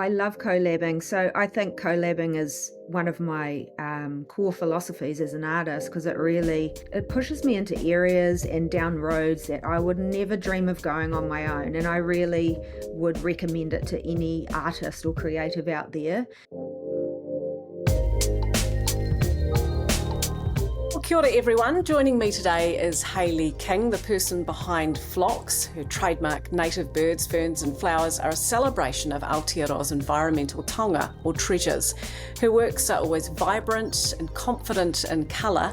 I love collabing. So I think collabing is one of my core philosophies as an artist because it pushes me into areas and down roads that I would never dream of going on my own. And I really would recommend it to any artist or creative out there. Well, kia ora everyone. Joining me today is Hayley King, the person behind Flox. Her trademark native birds, ferns and flowers are a celebration of Aotearoa's environmental taonga, or treasures. Her works are always vibrant and confident in colour.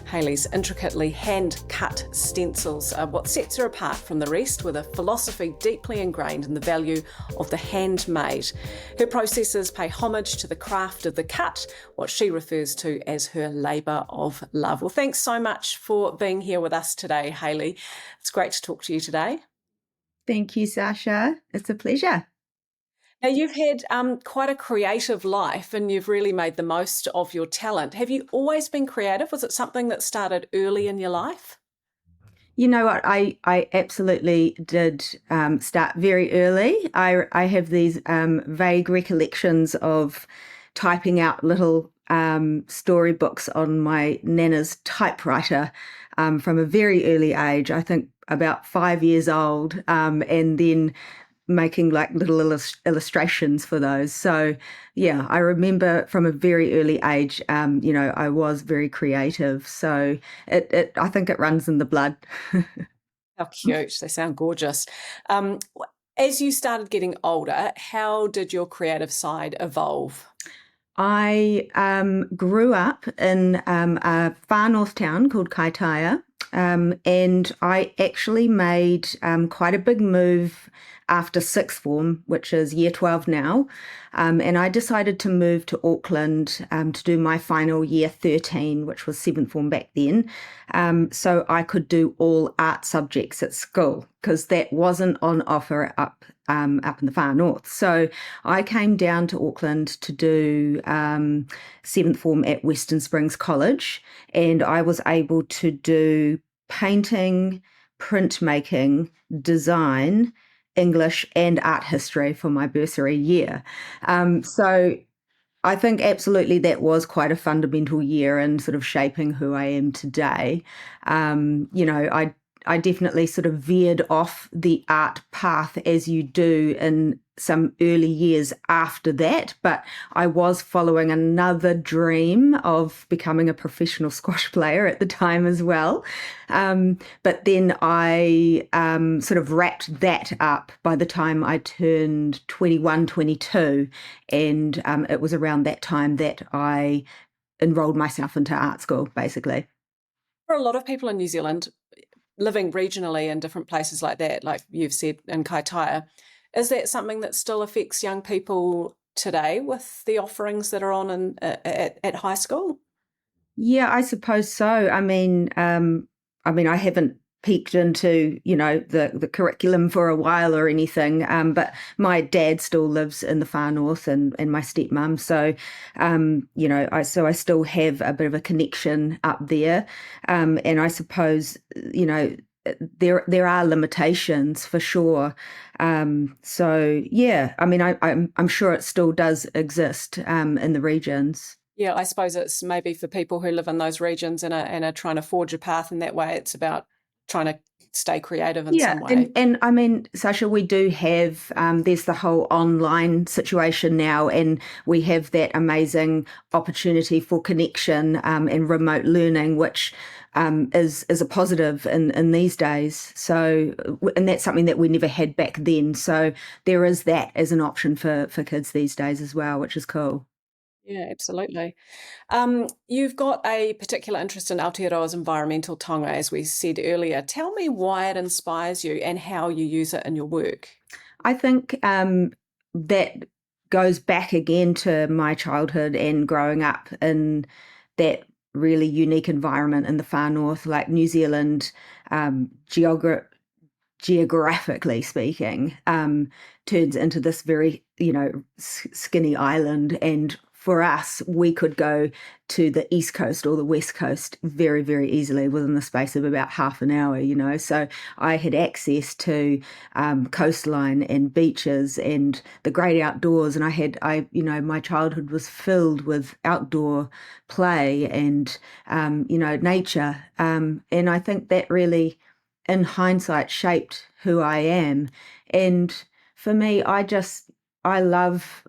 Hayley's intricately hand-cut stencils are what sets her apart from the rest, with a philosophy deeply ingrained in the value of the handmade. Her processes pay homage to the craft of the cut, what she refers to as her labour of love. Well, thanks so much for being here with us today, Hayley. It's great to talk to you today. Thank you, Sasha. It's a pleasure. Now, you've had quite a creative life and you've really made the most of your talent. Have you always been creative? Was it something that started early in your life? You know what? I absolutely did start very early. I have these vague recollections of typing out little storybooks on my nana's typewriter from a very early age. I think about 5 years old, and then making like little illustrations for those. So yeah, I remember from a very early age, I was very creative. So I think it runs in the blood. How cute. They sound gorgeous. Um, as you started getting older, how did your creative side evolve? I grew up in a far north town called Kaitaia, and I actually made quite a big move after sixth form, which is year 12 now. And I decided to move to Auckland to do my final year 13, which was seventh form back then. So I could do all art subjects at school because that wasn't on offer up in the far north. So I came down to Auckland to do seventh form at Western Springs College, and I was able to do painting, printmaking, design, English, and art history for my bursary year. So I think absolutely that was quite a fundamental year in sort of shaping who I am today. I definitely sort of veered off the art path as you do in some early years after that, but I was following another dream of becoming a professional squash player at the time as well. But then I sort of wrapped that up by the time I turned 21, 22, and it was around that time that I enrolled myself into art school, basically. For a lot of people in New Zealand, living regionally in different places like that, like you've said in Kaitaia, is that something that still affects young people today with the offerings that are on at high school? Yeah, I suppose so. I mean, I haven't peeked into, the curriculum for a while or anything. But my dad still lives in the far north and my stepmom. So, I still have a bit of a connection up there. And I suppose, there are limitations for sure. So yeah, I mean, I'm sure it still does exist in the regions. Yeah, I suppose it's maybe for people who live in those regions and are trying to forge a path in that way. It's about trying to stay creative in Yeah, some way. and I mean, Sasha, we do have there's the whole online situation now, and we have that amazing opportunity for connection and remote learning, which is a positive in these days. So, and that's something that we never had back then. So there is that as an option for kids these days as well, which is cool. Yeah, absolutely. You've got a particular interest in Aotearoa's environmental taonga, as we said earlier. Tell me why it inspires you and how you use it in your work. I think that goes back again to my childhood and growing up in that really unique environment in the far north, like New Zealand, um, geogra- geographically speaking, turns into this very, skinny island. And for us, we could go to the East Coast or the West Coast very, very easily within the space of about half an hour, you know. So I had access to coastline and beaches and the great outdoors. And my childhood was filled with outdoor play and, nature. And I think that really, in hindsight, shaped who I am. And for me, I love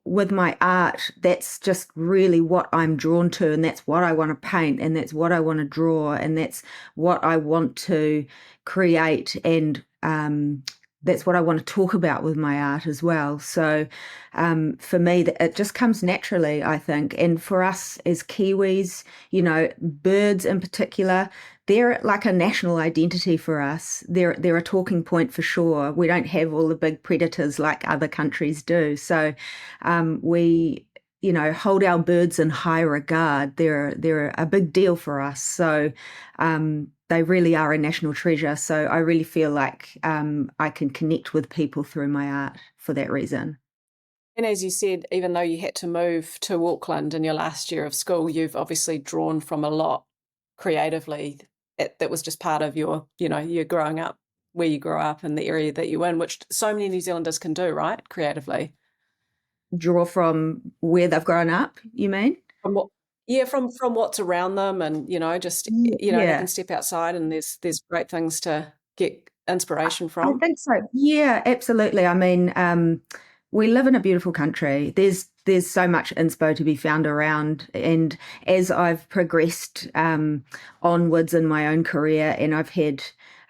with my art, that's just really what I'm drawn to, and that's what I want to paint, and that's what I want to draw, and that's what I want to create, and that's what I want to talk about with my art as well. So for me, it just comes naturally, I think. And for us as Kiwis, birds in particular, they're like a national identity for us. They're a talking point for sure. We don't have all the big predators like other countries do. So we, hold our birds in high regard. They're a big deal for us. So they really are a national treasure. So I really feel like I can connect with people through my art for that reason. And as you said, even though you had to move to Auckland in your last year of school, you've obviously drawn from a lot creatively. That was just part of your growing up, where you grew up and the area that you're in, which so many New Zealanders can do, right? Creatively. Draw from where they've grown up, you mean? From what, yeah, from what's around them, and just they can Yeah. step outside, and there's great things to get inspiration I from. think so. Yeah, absolutely. I mean, we live in a beautiful country. There's so much inspo to be found around, and as I've progressed onwards in my own career, and I've had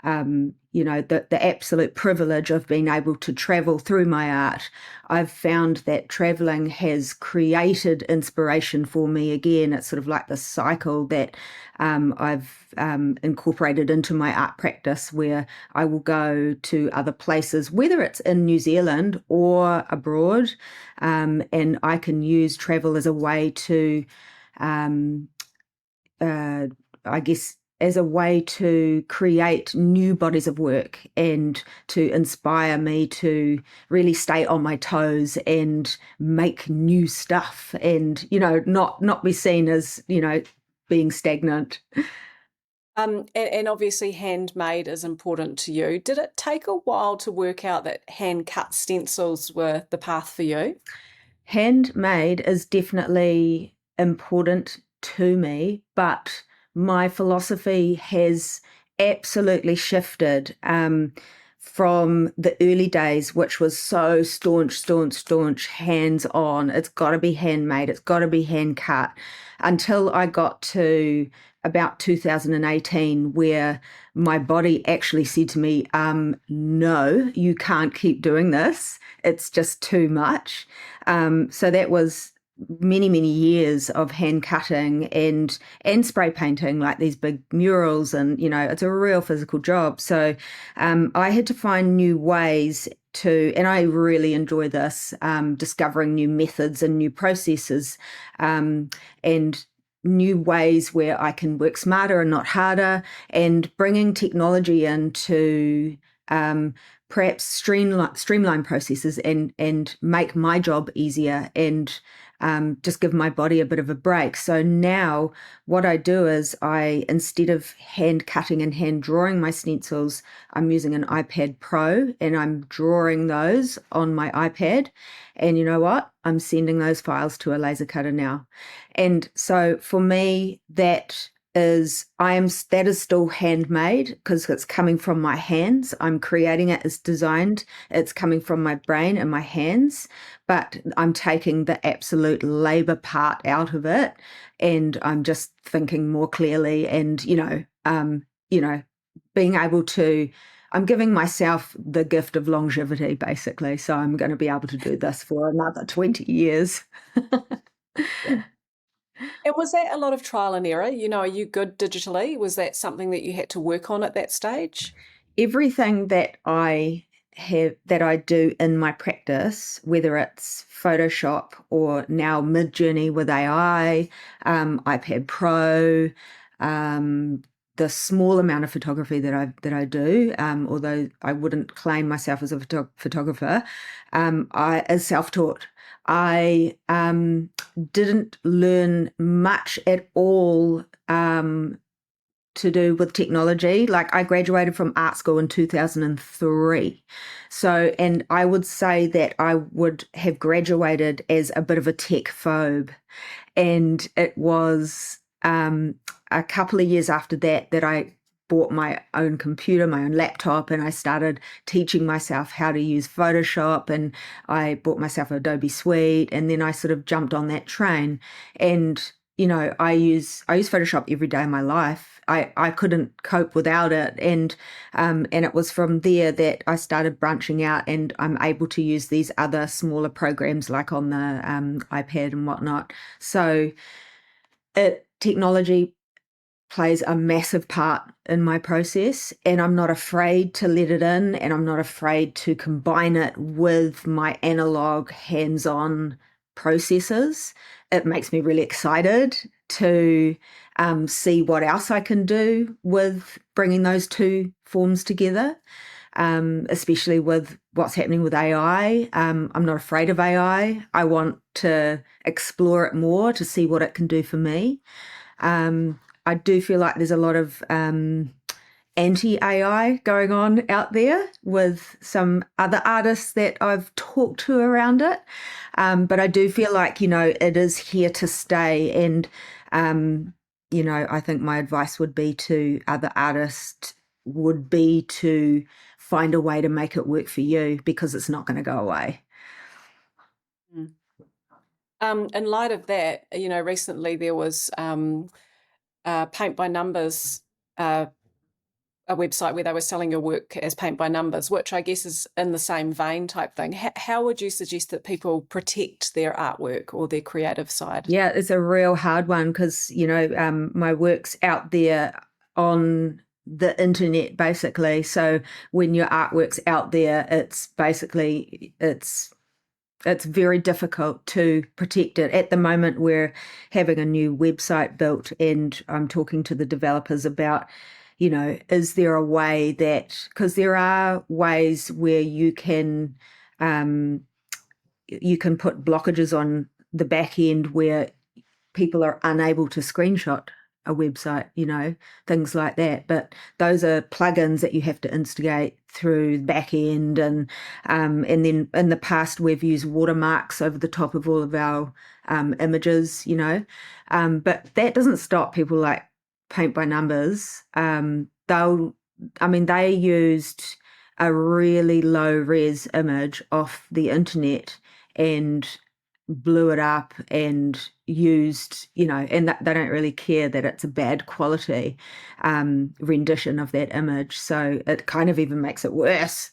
the absolute privilege of being able to travel through my art, I've found that traveling has created inspiration for me again. It's sort of like the cycle that I've incorporated into my art practice, where I will go to other places, whether it's in New Zealand or abroad, and I can use travel as a way to, um, uh, I guess, as a way to create new bodies of work and to inspire me to really stay on my toes and make new stuff and, not be seen as, being stagnant. And obviously handmade is important to you. Did it take a while to work out that hand cut stencils were the path for you? Handmade is definitely important to me, but my philosophy has absolutely shifted from the early days, which was so staunch, hands on. It's got to be handmade, it's got to be hand cut, until I got to about 2018, where my body actually said to me, no, you can't keep doing this. It's just too much. So that was many, many years of hand cutting and spray painting, like these big murals, and it's a real physical job. So I had to find new ways to, and I really enjoy this, discovering new methods and new processes, and new ways where I can work smarter and not harder, and bringing technology in to perhaps streamline processes and make my job easier, and just give my body a bit of a break. So now what I do is, instead of hand cutting and hand drawing my stencils, I'm using an iPad Pro and I'm drawing those on my iPad. And you know what? I'm sending those files to a laser cutter now. And so for me, that is still handmade because it's coming from my hands. I'm creating it, it's designed, it's coming from my brain and my hands, but I'm taking the absolute labor part out of it, and I'm just thinking more clearly, and being able to, I'm giving myself the gift of longevity, basically. So I'm going to be able to do this for another 20 years. Yeah. And was that a lot of trial and error? Are you good digitally? Was that something that you had to work on at that stage? Everything that I do in my practice, whether it's Photoshop or now Mid-Journey with AI, iPad Pro, the small amount of photography that I do, although I wouldn't claim myself as a photographer, I is self-taught. I didn't learn much at all to do with technology. Like I graduated from art school in 2003. So, and I would say that I would have graduated as a bit of a tech phobe. And it was a couple of years after that that I bought my own computer, my own laptop, and I started teaching myself how to use Photoshop. And I bought myself Adobe Suite, and then I sort of jumped on that train. And I use Photoshop every day of my life. I couldn't cope without it, and it was from there that I started branching out, and I'm able to use these other smaller programs like on the iPad and whatnot. So technology plays a massive part in my process, and I'm not afraid to let it in, and I'm not afraid to combine it with my analog hands-on processes. It makes me really excited to see what else I can do with bringing those two forms together, especially with what's happening with AI. I'm not afraid of AI. I want to explore it more to see what it can do for me. I do feel like there's a lot of anti-AI going on out there with some other artists that I've talked to around it. But I do feel like, it is here to stay. And, I think my advice would be to other artists would be to find a way to make it work for you, because it's not going to go away. Mm. In light of that, recently there was Paint by Numbers, a website where they were selling your work as paint by numbers, which I guess is in the same vein type thing. How would you suggest that people protect their artwork or their creative side? Yeah, it's a real hard one because, my work's out there on the internet basically. So when your artwork's out there, it's very difficult to protect it. At the moment, we're having a new website built, and I'm talking to the developers about, is there a way that, because there are ways where you can put blockages on the back end where people are unable to screenshot a website, things like that. But those are plugins that you have to instigate through the back end. And then in the past, we've used watermarks over the top of all of our images, But that doesn't stop people like Paint by Numbers. They used a really low res image off the internet and blew it up and used, and they don't really care that it's a bad quality rendition of that image. So it kind of even makes it worse.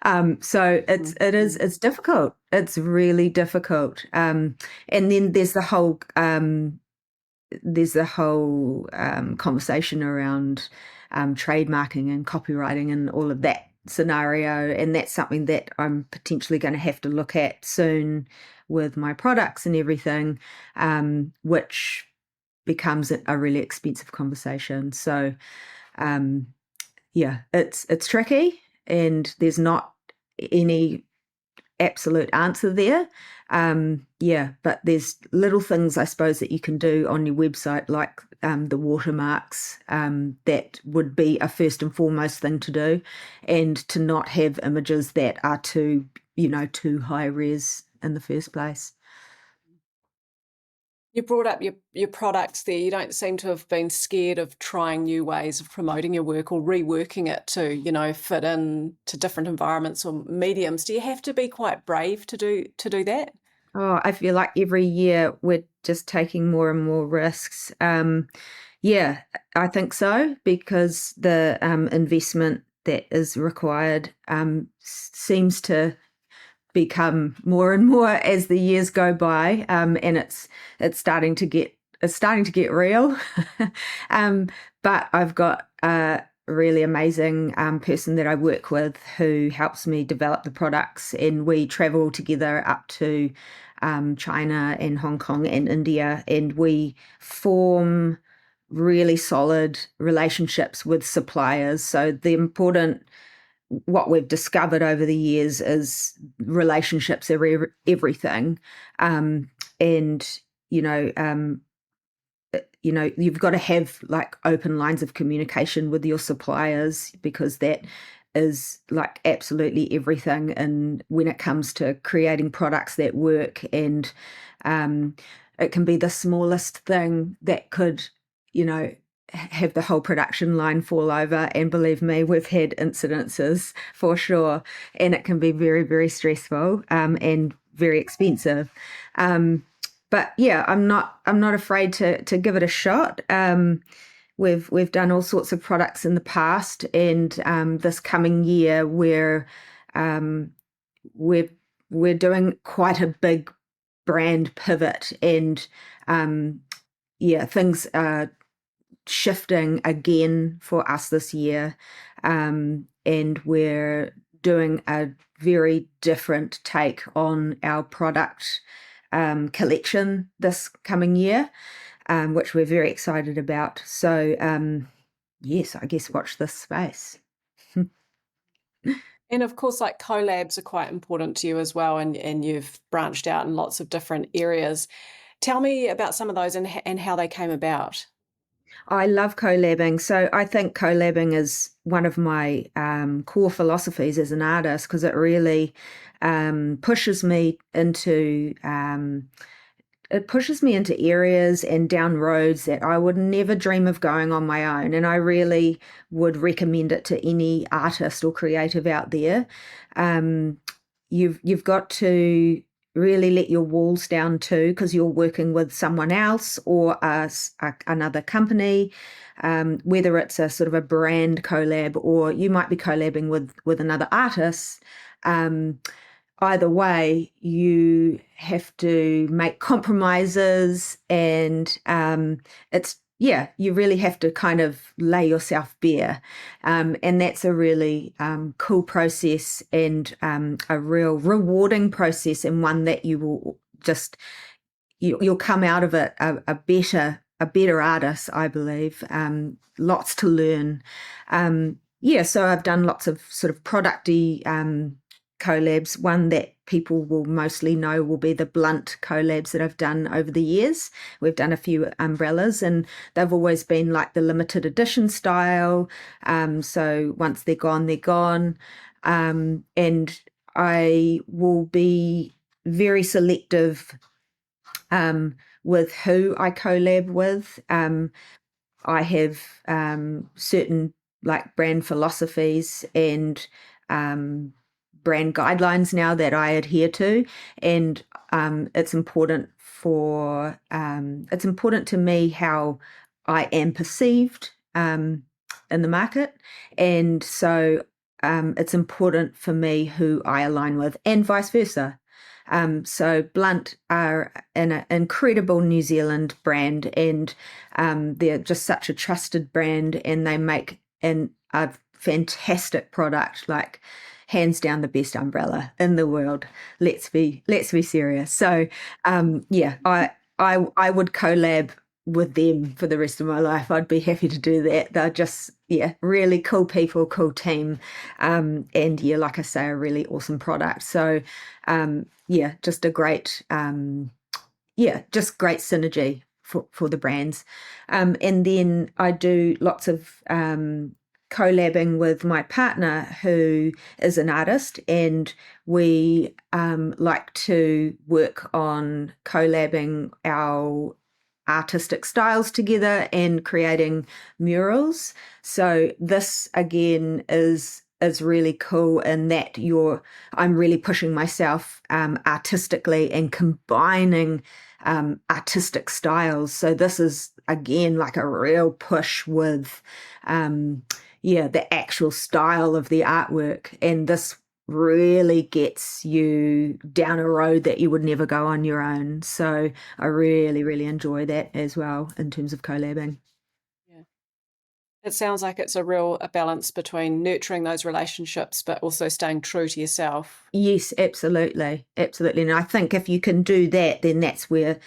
It's difficult. It's really difficult. And then there's the whole conversation around trademarking and copywriting and all of that scenario, and that's something that I'm potentially going to have to look at soon with my products and everything, which becomes a really expensive conversation. So yeah, it's tricky, and there's not any absolute answer there. But there's little things, I suppose, that you can do on your website, like the watermarks, that would be a first and foremost thing to do, and to not have images that are too high res in the first place. You brought up your products there. You don't seem to have been scared of trying new ways of promoting your work or reworking it to, fit in to different environments or mediums. Do you have to be quite brave to do that? Oh, I feel like every year we're just taking more and more risks. Yeah, I think so, because the investment that is required seems to become more and more as the years go by, and it's starting to get real. um, but I've got a really amazing person that I work with who helps me develop the products, and we travel together up to China and Hong Kong and India, and we form really solid relationships with suppliers. So what we've discovered over the years is relationships are everything. And you know, you've got to have like open lines of communication with your suppliers because that is like absolutely everything. And when it comes to creating products that work, and um, it can be the smallest thing that could, you know, have the whole production line fall over. And believe me, we've had incidences for sure, and it can be very, very stressful and very expensive. Um, but yeah, I'm not afraid to give it a shot. We've done all sorts of products in the past, and this coming year um, we're we're doing quite a big brand pivot, and um, yeah, things are shifting again for us this year, and we're doing a very different take on our product collection this coming year, which we're very excited about. So, yes, I guess watch this space. And of course, like collabs are quite important to you as well, and you've branched out in lots of different areas. Tell me about some of those and how they came about. I love collabing. So I think collabing is one of my core philosophies as an artist because it really pushes me into it pushes me into areas and down roads that I would never dream of going on my own. And I really would recommend it to any artist or creative out there. Um, you've got to really let your walls down too, because you're working with someone else or another company, whether it's a sort of a brand collab or you might be collabing with another artist. Um, Either way, you have to make compromises, and yeah, you really have to kind of lay yourself bare. And that's a really cool process, and a real rewarding process, and one that you will just you'll come out of it a better artist, I believe. Lots to learn. Yeah, so I've done lots of sort of producty collabs. One that people will mostly know will be the blunt collabs that I've done over the years. We've done a few umbrellas, and they've always been like the limited edition style. So once they're gone, they're gone. And I will be very selective with who I collab with. I have certain like brand philosophies and um, brand guidelines now that I adhere to, and it's important to me how I am perceived in the market, and so it's important for me who I align with, and vice versa. So Blunt are an incredible New Zealand brand, and they're just such a trusted brand, and they make a fantastic product, like hands down the best umbrella in the world. Let's be serious. So yeah, I would collab with them for the rest of my life. I'd be happy to do that. They're just, yeah, really cool people, cool team. And yeah, like I say, a really awesome product. So yeah, just a great just great synergy for the brands. And then I do lots of collabing with my partner who is an artist, and we like to work on collabing our artistic styles together and creating murals. So this again is really cool in that I'm really pushing myself artistically and combining artistic styles. So this is again like a real push with the actual style of the artwork, and this really gets you down a road that you would never go on your own. So I really, really enjoy that as well in terms of collabing. Yeah. It sounds like it's a balance between nurturing those relationships, but also staying true to yourself. Yes, absolutely. Absolutely. And I think if you can do that, then that's where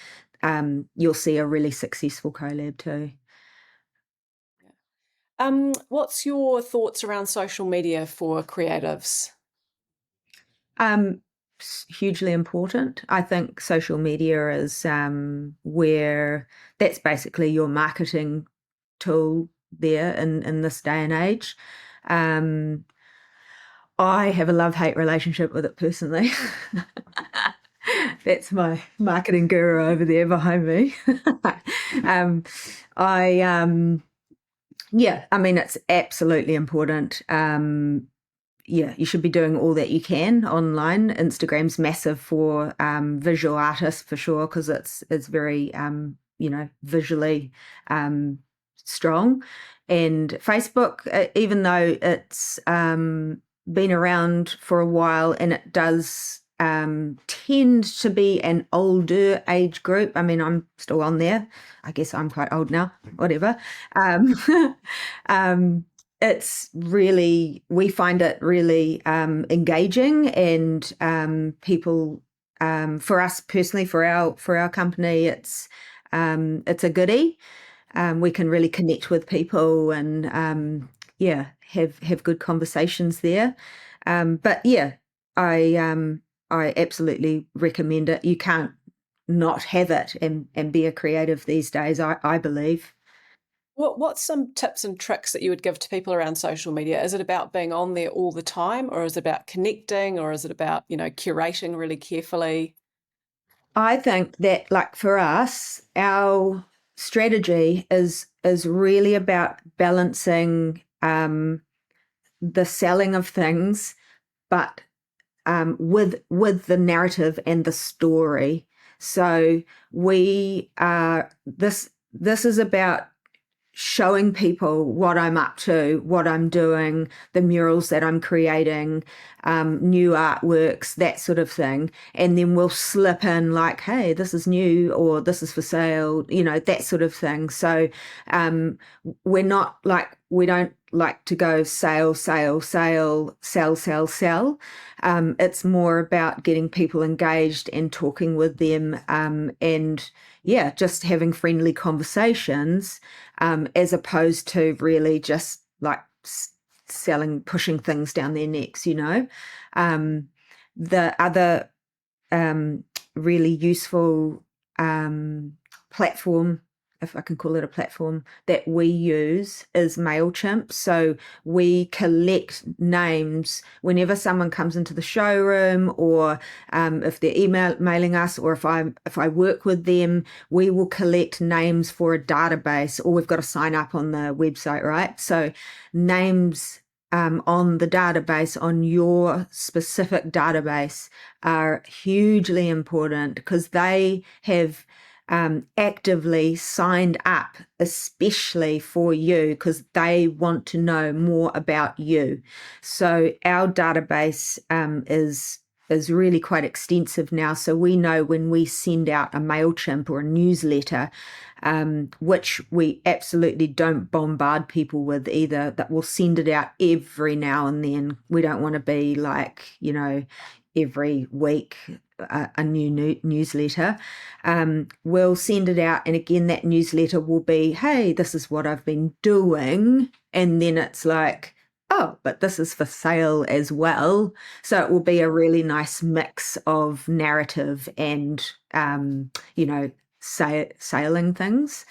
you'll see a really successful collab too. What's your thoughts around social media for creatives? Um, hugely important. I think social media is where that's basically your marketing tool there in this day and age. Um, I have a love-hate relationship with it personally. That's my marketing guru over there behind me. um, I yeah, I mean it's absolutely important. Yeah, you should be doing all that you can online. Instagram's massive for visual artists for sure because it's very visually um, strong. And Facebook, even though it's been around for a while and it does tend to be an older age group. I mean, I'm still on there. I guess I'm quite old now. Whatever. Um, um, it's really we find it really engaging and people for us personally for our company it's a goodie. We can really connect with people and yeah have good conversations there. But yeah, I I absolutely recommend it. You can't not have it and be a creative these days, I believe. What's some tips and tricks that you would give to people around social media? Is it about being on there all the time, or is it about connecting, or is it about, curating really carefully? I think that like for us, our strategy is really about balancing the selling of things, but with the narrative and the story. So we are this is about showing people what I'm up to, what I'm doing, the murals that I'm creating, new artworks, that sort of thing. And then we'll slip in like, hey, this is new or this is for sale, that sort of thing. So we're not like, we don't like to go sale, sale, sale, sell, sell, sell. It's more about getting people engaged and talking with them and yeah, just having friendly conversations as opposed to really just like selling, pushing things down their necks. Um, the other um, really useful platform, if I can call it a platform, that we use is MailChimp. So we collect names whenever someone comes into the showroom, or if they're mailing us, or if I work with them, we will collect names for a database, or we've got to sign up on the website, right? So names on the database, on your specific database, are hugely important because they have actively signed up, especially for you, because they want to know more about you. So our database is really quite extensive now. So we know when we send out a MailChimp or a newsletter, which we absolutely don't bombard people with either, that we'll send it out every now and then. We don't want to be like, every week a new newsletter. We'll send it out, and again, that newsletter will be, hey, this is what I've been doing. And then it's like, oh, but this is for sale as well. So it will be a really nice mix of narrative and, selling things.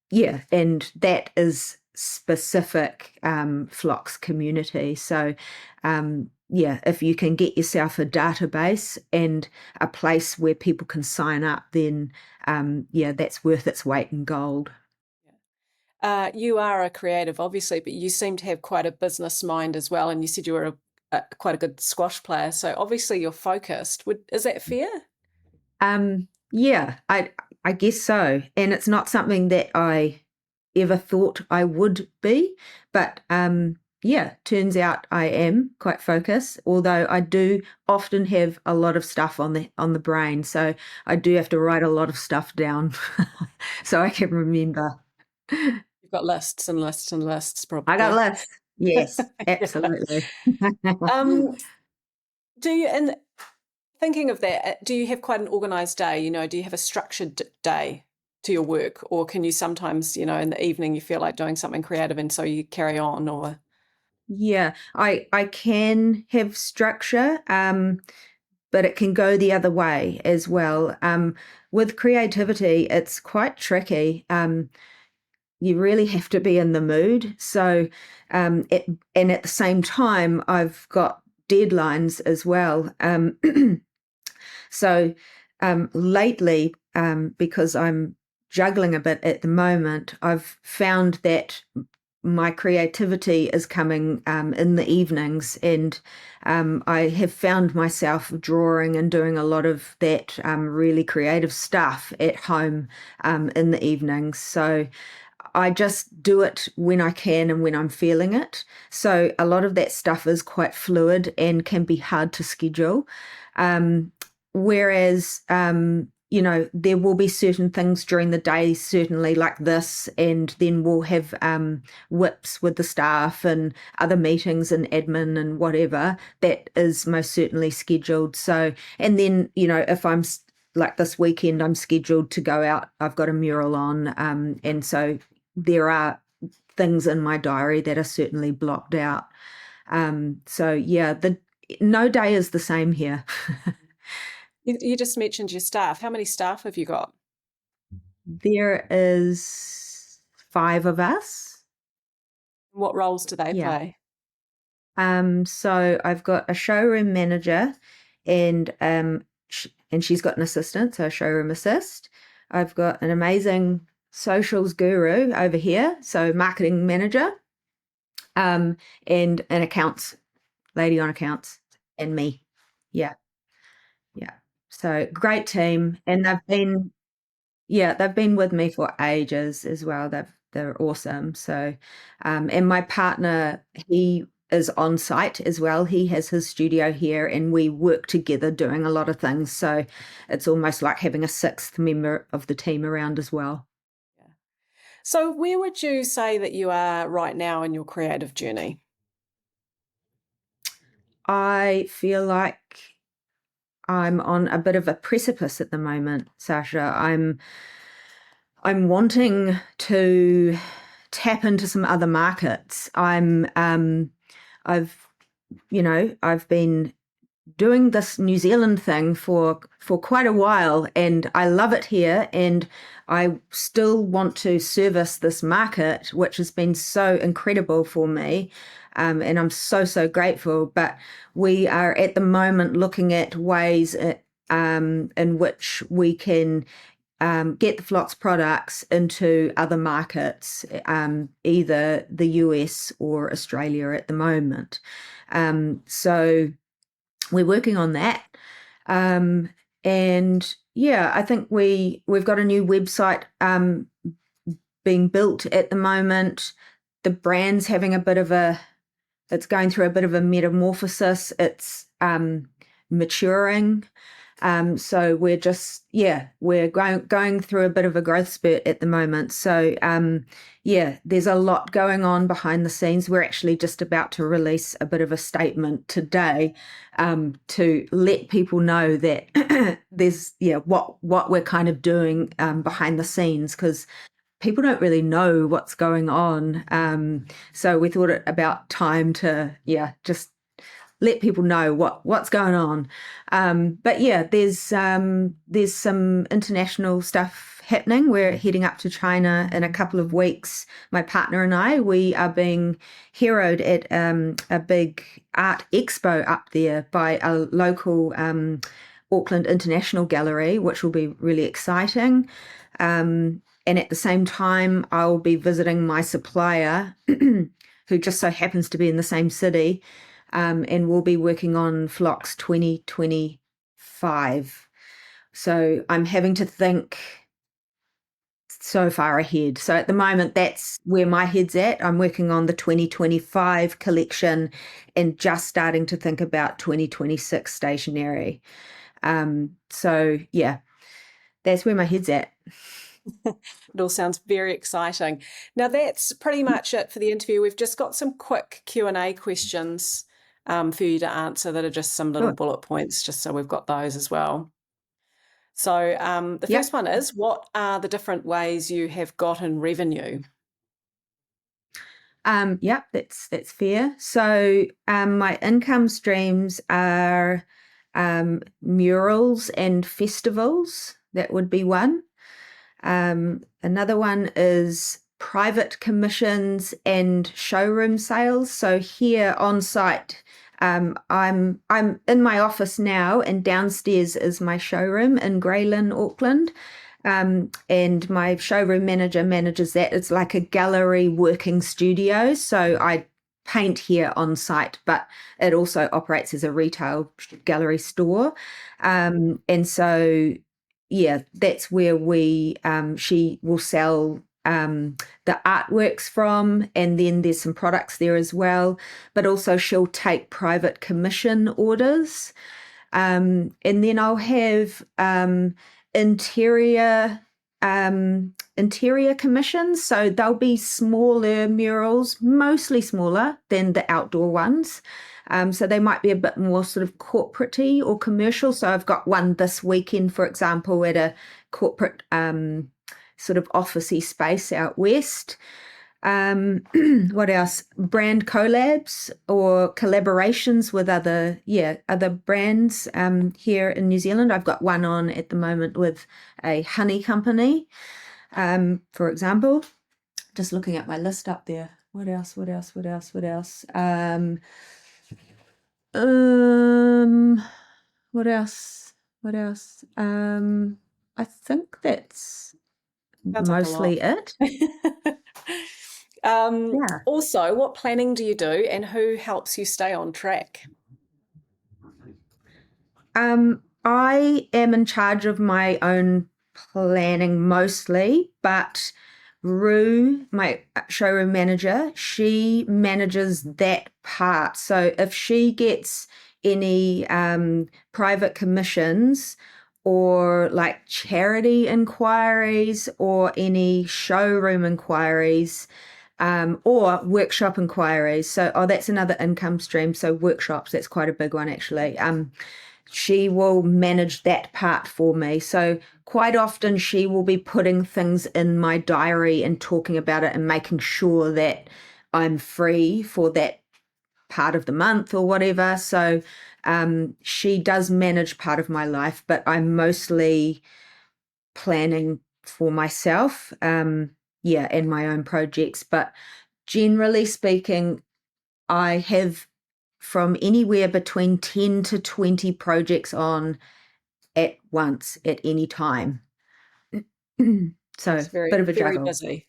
Yeah, and that is specific Flox community. So, yeah, if you can get yourself a database and a place where people can sign up, then yeah, that's worth its weight in gold. You are a creative, obviously, but you seem to have quite a business mind as well. And you said you were quite a good squash player. So obviously you're focused. Is that fair? Yeah, I guess so. And it's not something that I ever thought I would be, but yeah, turns out I am quite focused, although I do often have a lot of stuff on the brain. So I do have to write a lot of stuff down so I can remember. You've got lists and lists and lists, I got probably. lists. Yes, Yeah. absolutely. Um, do you, and thinking of that, do you have quite an organized day? Do you have a structured day to your work, or can you sometimes, in the evening you feel like doing something creative and so you carry on, or? Yeah, I can have structure, but it can go the other way as well. With creativity, it's quite tricky. You really have to be in the mood. So, it, and at the same time, I've got deadlines as well. So, lately, because I'm juggling a bit at the moment, I've found that my creativity is coming in the evenings, and I have found myself drawing and doing a lot of that really creative stuff at home in the evenings. So I just do it when I can and when I'm feeling it. So a lot of that stuff is quite fluid and can be hard to schedule. Um, whereas, there will be certain things during the day, certainly like this, and then we'll have whips with the staff and other meetings and admin and whatever. That is most certainly scheduled. So, and then, if I'm like this weekend, I'm scheduled to go out. I've got a mural on, and so there are things in my diary that are certainly blocked out. So yeah, the no day is the same here. You just mentioned your staff. How many staff have you got? There is five of us. What roles do they Yeah. play? So I've got a showroom manager, and and she's got an assistant, so a showroom assist. I've got an amazing socials guru over here, so marketing manager, um, and an accounts lady on accounts, and me. Yeah, yeah. So great team, and they've been with me for ages as well. They're awesome. So, and my partner, he is on site as well. He has his studio here, and we work together doing a lot of things. So, it's almost like having a sixth member of the team around as well. Yeah. So, where would you say that you are right now in your creative journey? I feel like I'm on a bit of a precipice at the moment, Sasha. I'm wanting to tap into some other markets. I've I've been doing this New Zealand thing for quite a while, and I love it here, and I still want to service this market, which has been so incredible for me. And I'm so grateful. But we are at the moment looking at ways in which we can get the Flox products into other markets, either the US or Australia at the moment. So we're working on that. Um, and yeah, I think we've got a new website being built at the moment. The brand's having a bit of a it's going through a bit of a metamorphosis. It's maturing. So we're going through a bit of a growth spurt at the moment. So yeah, there's a lot going on behind the scenes. We're actually just about to release a bit of a statement today to let people know that there's what we're kind of doing behind the scenes, because people don't really know what's going on. So we thought it about time to just let people know what's going on. But yeah, there's some international stuff happening. We're heading up to China in a couple of weeks. My partner and we are being heroed at a big art expo up there by a local Auckland International Gallery, which will be really exciting. And at the same time, I'll be visiting my supplier, who just so happens to be in the same city, and we'll be working on Flox 2025. So I'm having to think so far ahead. So at the moment, that's where my head's at. I'm working on the 2025 collection and just starting to think about 2026 stationery. So yeah, that's where my head's at. It all sounds very exciting. Now that's pretty much it for the interview. We've just got some quick Q&A questions for you to answer that are just some little Sure. bullet points, just so we've got those as well. So the first Yep. one is, what are the different ways you have gotten revenue? Yeah, that's fair. So, my income streams are murals and festivals. That would be one. Another one is private commissions and showroom sales. So here on site, I'm in my office now, and downstairs is my showroom in Grey Lynn, Auckland. And my showroom manager manages that. It's like a gallery working studio. So I paint here on site, but it also operates as a retail gallery store. And so yeah, that's where she will sell the artworks from, and then there's some products there as well. But also she'll take private commission orders, and then I'll have interior interior commissions. So they'll be smaller murals, mostly smaller than the outdoor ones. So they might be a bit more sort of corporate-y or commercial. So I've got one this weekend, for example, at a corporate sort of officey space out west. What else? Brand collabs or collaborations with other brands here in New Zealand. I've got one on at the moment with a honey company, for example. Just looking at my list up there. What else? What else? What else? What else? What else? What else? I think that's Sounds like a lot. mostly it. Yeah. Also, what planning do you do and who helps you stay on track? I am in charge of my own planning mostly, but Rue, my showroom manager, she manages that part. So if she gets any private commissions or like charity inquiries or any showroom inquiries, or workshop inquiries. So, oh, that's another income stream. So workshops, that's quite a big one actually. She will manage that part for me. So quite often she will be putting things in my diary and talking about it and making sure that I'm free for that part of the month or whatever. So she does manage part of my life, but I'm mostly planning for myself, yeah, and my own projects. But generally speaking, I have from anywhere between 10 to 20 projects on at once at any time. So, It's very, bit of a very juggle. busy.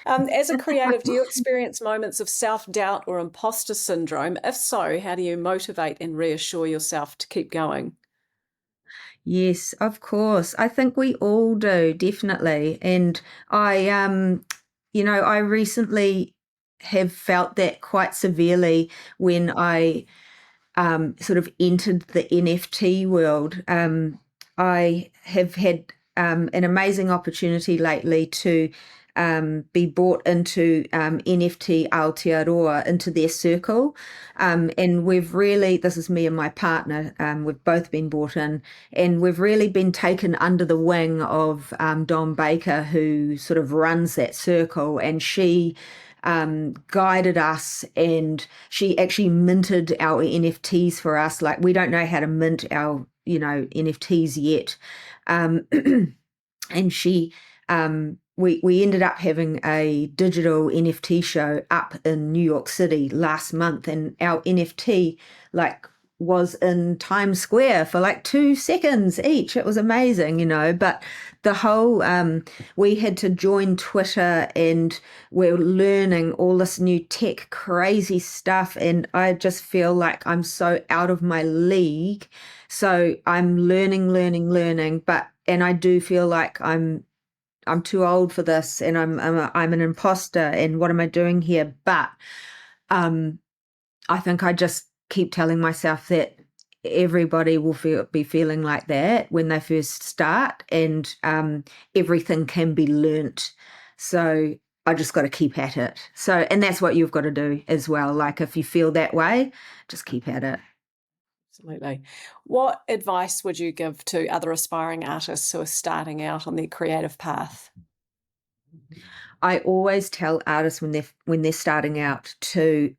As a creative, do you experience moments of self-doubt or imposter syndrome? If so, how do you motivate and reassure yourself to keep going? Yes, of course. I think we all do, definitely. And I recently have felt that quite severely when I sort of entered the NFT world. I have had an amazing opportunity lately to be brought into NFT Aotearoa, into their circle. And this is me and my partner, we've both been brought in, and we've really been taken under the wing of Don Baker, who sort of runs that circle. And she guided us, and she actually minted our NFTs for us. Like, we don't know how to mint our, NFTs yet. Um, and we ended up having a digital NFT show up in New York City last month, and our NFT like was in Times Square for like 2 seconds each. It was amazing, but the whole we had to join Twitter, and we're learning all this new tech crazy stuff, and I just feel like I'm so out of my league. So I'm learning, but and I do feel like I'm too old for this, and I'm an imposter, and what am I doing here? But um I think I just keep telling myself that everybody will be feeling like that when they first start, and everything can be learnt. So I just got to keep at it. So, and that's what you've got to do as well. Like, if you feel that way, just keep at it. Absolutely. What advice would you give to other aspiring artists who are starting out on their creative path? I always tell artists when they're starting out to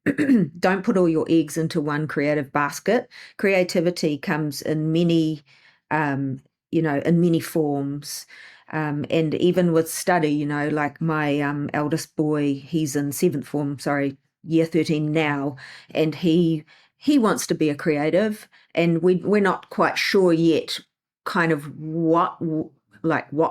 don't put all your eggs into one creative basket. Creativity comes in many, um, in many forms. And even with study, like my eldest boy, he's in seventh form, sorry, year 13 now, and he wants to be a creative, and we're not quite sure yet kind of what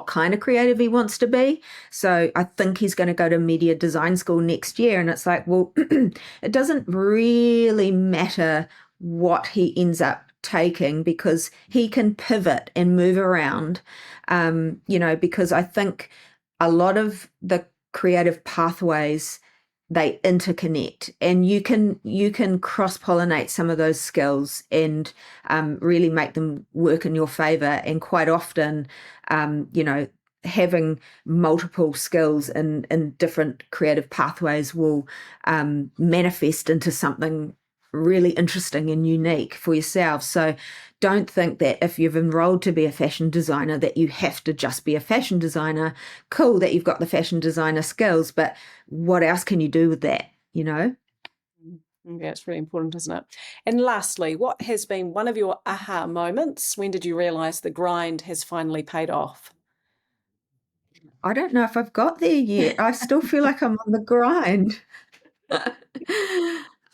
kind of creative he wants to be. So I think he's going to go to media design school next year. And it's like, well, it doesn't really matter what he ends up taking because he can pivot and move around. Because I think a lot of the creative pathways they interconnect, and you can cross-pollinate some of those skills and really make them work in your favor. And quite often, having multiple skills in different creative pathways will manifest into something really interesting and unique for yourself. So don't think that if you've enrolled to be a fashion designer that you have to just be a fashion designer. Cool that you've got the fashion designer skills, but what else can you do with that, you know? Yeah, it's really important, isn't it? And lastly, what has been one of your aha moments? When did you realise the grind has finally paid off? I don't know if I've got there yet. I still feel like I'm on the grind.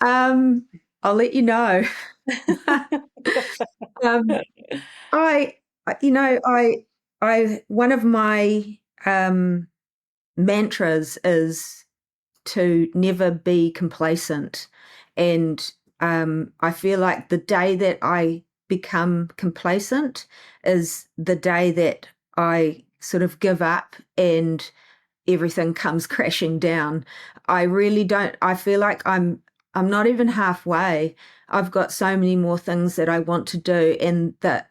um, I'll let you know. um, I, one of my mantras is to never be complacent. And I feel like the day that I become complacent is the day that I sort of give up and everything comes crashing down. I really don't, I feel like I'm not even halfway. I've got so many more things that I want to do, and the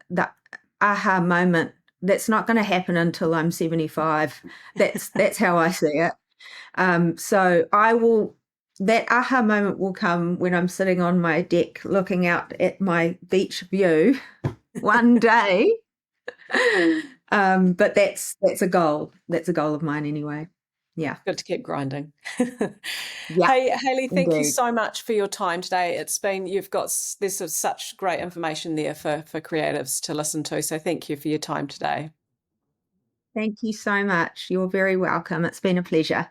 aha moment that's not going to happen until I'm 75. That's how I see it. So that aha moment will come when I'm sitting on my deck looking out at my beach view one day. But that's a goal. That's a goal of mine anyway. Yeah. Good to keep grinding. Yeah, Hey, Hayley, thank you indeed. so much for your time today. There's such great information there for creatives to listen to. So thank you for your time today. Thank you so much. You're very welcome. It's been a pleasure.